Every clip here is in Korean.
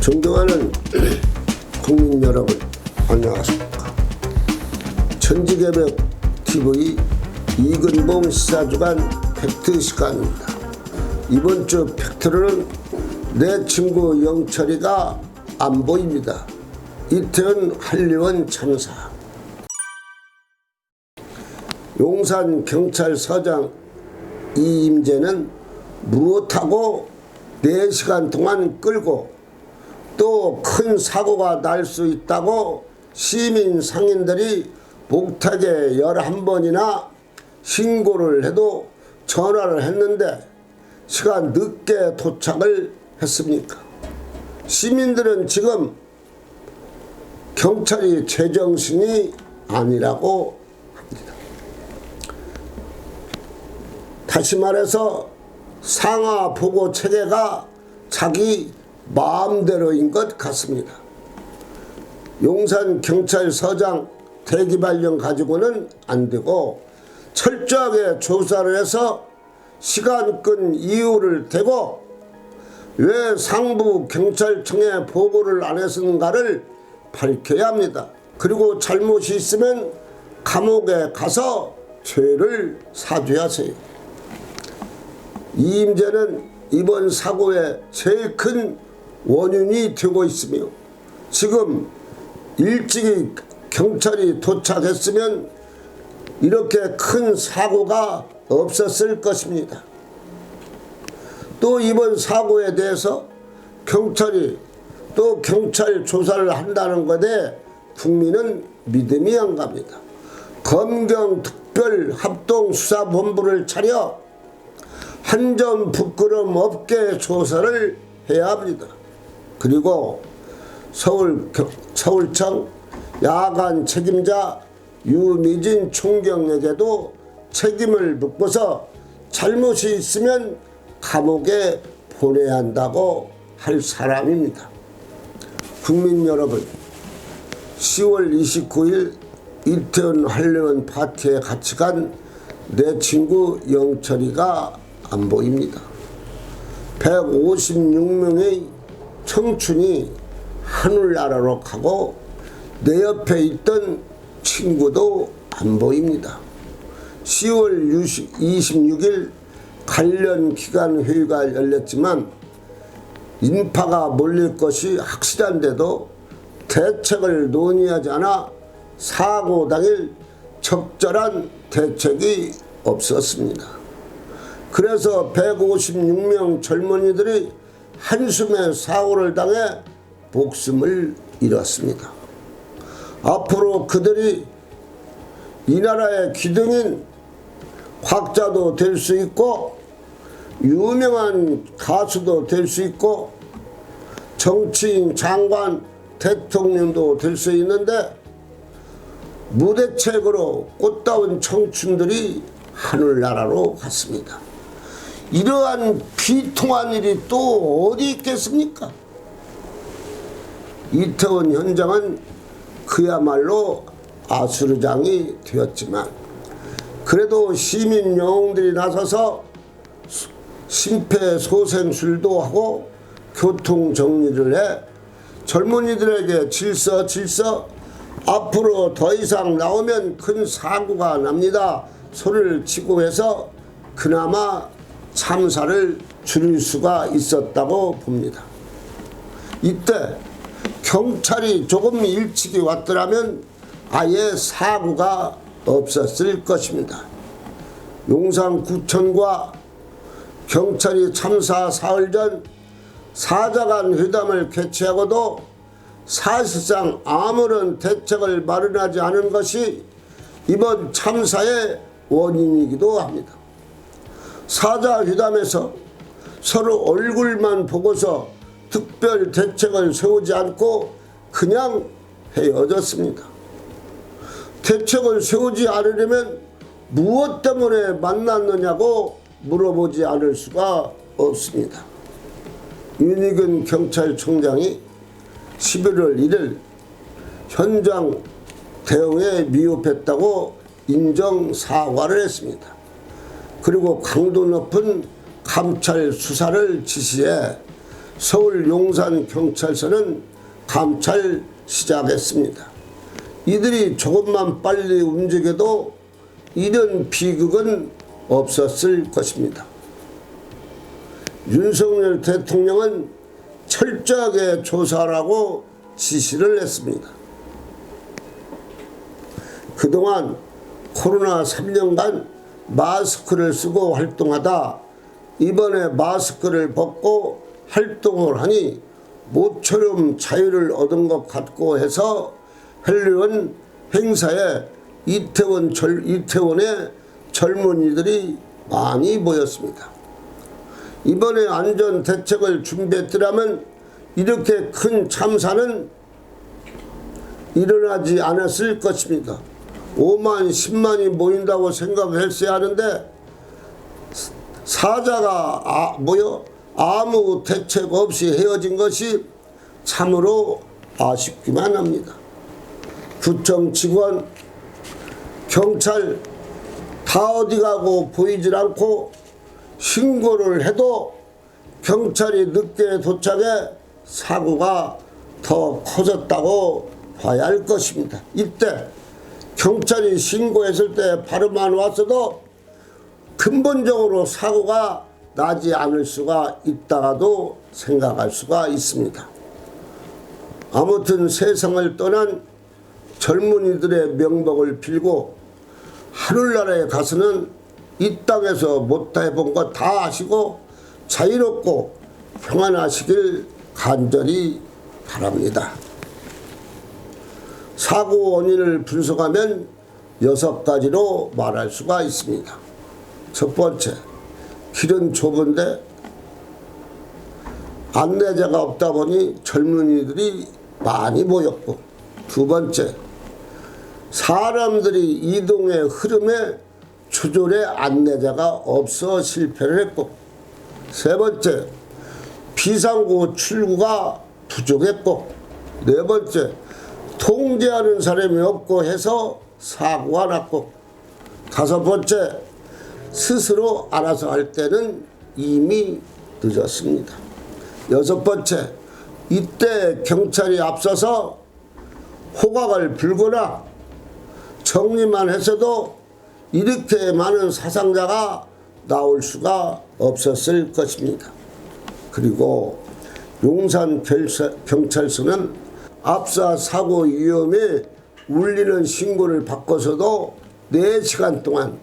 존경하는 국민 여러분, 안녕하십니까. 천지개벽 TV 이근봉 시사주간 팩트 시간입니다. 이번 주 팩트로는 내 친구 영철이가 안 보입니다. 이태원 한림원 참사. 용산 경찰서장 이임재는 무엇하고 4시간 동안 끌고 또 큰 사고가 날 수 있다고 시민 상인들이 목탁에 11번이나 신고를 해도 전화를 했는데 시간 늦게 도착을 했습니까? 시민들은 지금 경찰이 제정신이 아니라고 합니다. 다시 말해서 상하 보고 체계가 자기 마음대로인 것 같습니다. 용산 경찰서장 대기발령 가지고는 안 되고 철저하게 조사를 해서 시간 끈 이유를 대고 왜 상부 경찰청에 보고를 안 했는가를 밝혀야 합니다. 그리고 잘못이 있으면 감옥에 가서 죄를 사죄하세요. 이임재는 이번 사고의 제일 큰 원인이 되고 있으며 지금 일찍이 경찰이 도착했으면 이렇게 큰 사고가 없었을 것입니다. 또 이번 사고에 대해서 경찰이 또 경찰 조사를 한다는 것에 국민은 믿음이 안 갑니다. 검경특별합동수사본부를 차려 한 점 부끄럼 없게 조사를 해야 합니다. 그리고 서울청 야간 책임자 유미진 총경에게도 책임을 묻고서 잘못이 있으면 감옥에 보내야 한다고 할 사람입니다. 국민 여러분, 10월 29일 이태원 한림원 파티에 같이 간 내 친구 영철이가 안 보입니다. 156명의 청춘이 하늘나라로 가고 내 옆에 있던 친구도 안 보입니다. 10월 26일 관련 기관 회의가 열렸지만 인파가 몰릴 것이 확실한데도 대책을 논의하지 않아 사고 당일 적절한 대책이 없었습니다. 그래서 156명 젊은이들이 한숨에 사고를 당해 목숨을 잃었습니다. 앞으로 그들이 이 나라의 기둥인 학자도 될 수 있고 유명한 가수도 될 수 있고 정치인, 장관, 대통령도 될 수 있는데 무대책으로 꽃다운 청춘들이 하늘나라로 갔습니다. 이러한 비통한 일이 또 어디 있겠습니까? 이태원 현장은 그야말로 아수르장이 되었지만 그래도 시민 영웅들이 나서서 심폐소생술도 하고 교통정리를 해 젊은이들에게 질서 앞으로 더 이상 나오면 큰 사고가 납니다 소리를 치고 해서 그나마 참사를 줄일 수가 있었다고 봅니다. 이때 경찰이 조금 일찍이 왔더라면 아예 사고가 없었을 것입니다. 용산구청과 경찰이 참사 사흘 전 사자간 회담을 개최하고도 사실상 아무런 대책을 마련하지 않은 것이 이번 참사의 원인이기도 합니다. 사자회담에서 서로 얼굴만 보고서 특별 대책을 세우지 않고 그냥 헤어졌습니다. 대책을 세우지 않으려면 무엇 때문에 만났느냐고 물어보지 않을 수가 없습니다. 윤익은 경찰청장이 11월 1일 현장 대응에 미흡했다고 인정 사과를 했습니다. 그리고 강도 높은 감찰 수사를 지시해 서울 용산경찰서는 감찰 시작했습니다. 이들이 조금만 빨리 움직여도 이런 비극은 없었을 것입니다. 윤석열 대통령은 철저하게 조사하라고 지시를 했습니다. 그동안 코로나 3년간 마스크를 쓰고 활동하다 이번에 마스크를 벗고 활동을 하니 모처럼 자유를 얻은 것 같고 해서 헬리원 행사에 이태원의 젊은이들이 많이 모였습니다. 이번에 안전대책을 준비했더라면 이렇게 큰 참사는 일어나지 않았을 것입니다. 5만 10만이 모인다고 생각했어야 하는데 사자가 아무 대책 없이 헤어진 것이 참으로 아쉽기만 합니다. 구청 직원, 경찰 다 어디 가고 보이질 않고 신고를 해도 경찰이 늦게 도착해 사고가 더 커졌다고 봐야 할 것입니다. 이때 경찰이 신고했을 때 바로만 왔어도 근본적으로 사고가 나지 않을 수가 있다가도 생각할 수가 있습니다. 아무튼 세상을 떠난 젊은이들의 명복을 빌고 하늘나라에 가서는 이 땅에서 못해본 거 다 아시고 자유롭고 평안하시길 간절히 바랍니다. 사고 원인을 분석하면 6가지로 말할 수가 있습니다. 첫 번째, 길은 좁은데 안내자가 없다 보니 젊은이들이 많이 모였고, 두 번째, 사람들이 이동의 흐름에 조절의 안내자가 없어 실패를 했고, 세 번째, 비상구 출구가 부족했고, 네 번째, 통제하는 사람이 없고 해서 사고가 났고, 다섯 번째, 스스로 알아서 할 때는 이미 늦었습니다. 여섯 번째, 이때 경찰이 앞서서 호각을 불거나 정리만 했어도 이렇게 많은 사상자가 나올 수가 없었을 것입니다. 그리고 용산경찰서는 압사 사고 위험에 울리는 신고를 받고서도 4시간 동안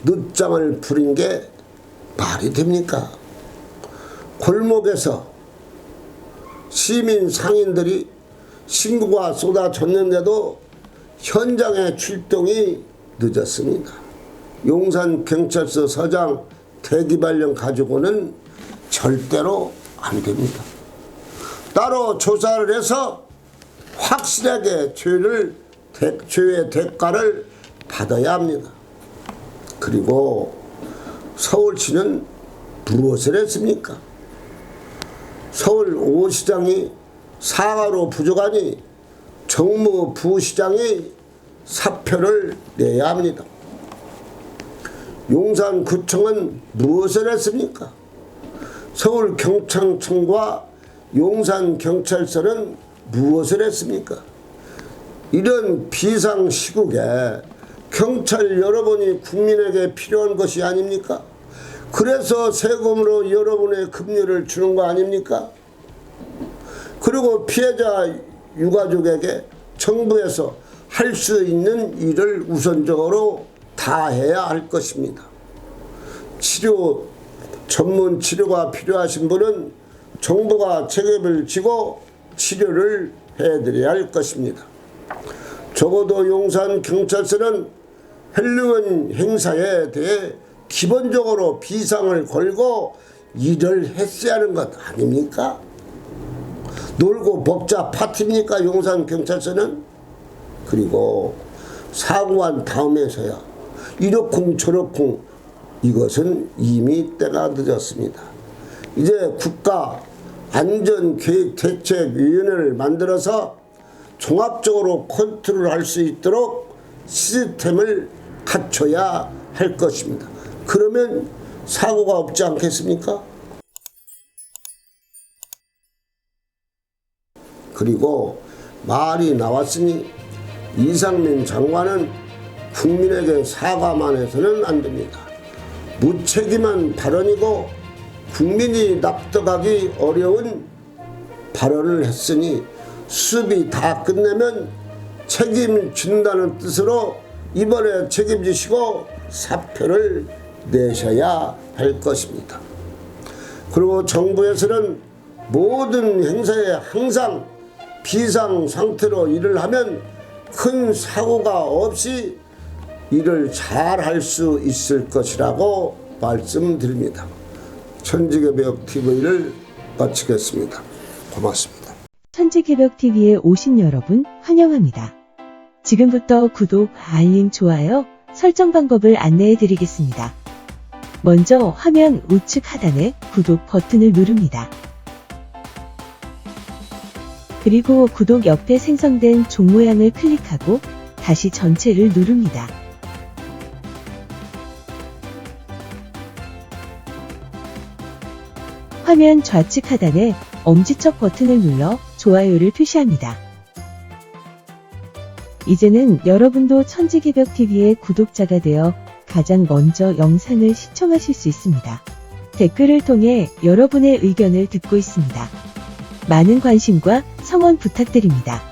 늦장을 부린 게 말이 됩니까? 골목에서 시민 상인들이 신고가 쏟아졌는데도 현장의 출동이 늦었습니다. 용산경찰서 서장 대기발령 가지고는 절대로 안 됩니다. 따로 조사를 해서 확실하게 죄의 대가를 받아야 합니다. 그리고 서울시는 무엇을 했습니까? 서울 5시장이 사과로 부족하니 정무부시장이 사표를 내야 합니다. 용산구청은 무엇을 했습니까? 서울경찰청과 용산경찰서는 무엇을 했습니까? 이런 비상시국에 경찰 여러분이 국민에게 필요한 것이 아닙니까? 그래서 세금으로 여러분의 급료를 주는 거 아닙니까? 그리고 피해자 유가족에게 정부에서 할 수 있는 일을 우선적으로 다 해야 할 것입니다. 전문 치료가 필요하신 분은 정부가 책임을 지고 치료를 해드려야 할 것입니다. 적어도 용산경찰서는 헬리원 행사에 대해 기본적으로 비상을 걸고 일을 했어야 하는 것 아닙니까? 놀고 먹자 파티입니까? 용산경찰서는? 그리고 사고한 다음에서야 이러쿵 저러쿵, 이것은 이미 때가 늦었습니다. 이제 국가안전계획대책위원회를 만들어서 종합적으로 컨트롤할 수 있도록 시스템을 갖춰야 할 것입니다. 그러면 사고가 없지 않겠습니까? 그리고 말이 나왔으니 이상민 장관은 국민에게 사과만 해서는 안 됩니다. 무책임한 발언이고 국민이 납득하기 어려운 발언을 했으니 수습이 다 끝내면 책임진다는 뜻으로 이번에 책임지시고 사표를 내셔야 할 것입니다. 그리고 정부에서는 모든 행사에 항상 비상 상태로 일을 하면 큰 사고가 없이 일을 잘 할 수 있을 것이라고 말씀드립니다. 천지개벽TV를 마치겠습니다. 고맙습니다. 천지개벽TV에 오신 여러분 환영합니다. 지금부터 구독, 알림, 좋아요, 설정 방법을 안내해 드리겠습니다. 먼저 화면 우측 하단에 구독 버튼을 누릅니다. 그리고 구독 옆에 생성된 종 모양을 클릭하고 다시 전체를 누릅니다. 화면 좌측 하단에 엄지척 버튼을 눌러 좋아요를 표시합니다. 이제는 여러분도 천지개벽TV의 구독자가 되어 가장 먼저 영상을 시청하실 수 있습니다. 댓글을 통해 여러분의 의견을 듣고 있습니다. 많은 관심과 성원 부탁드립니다.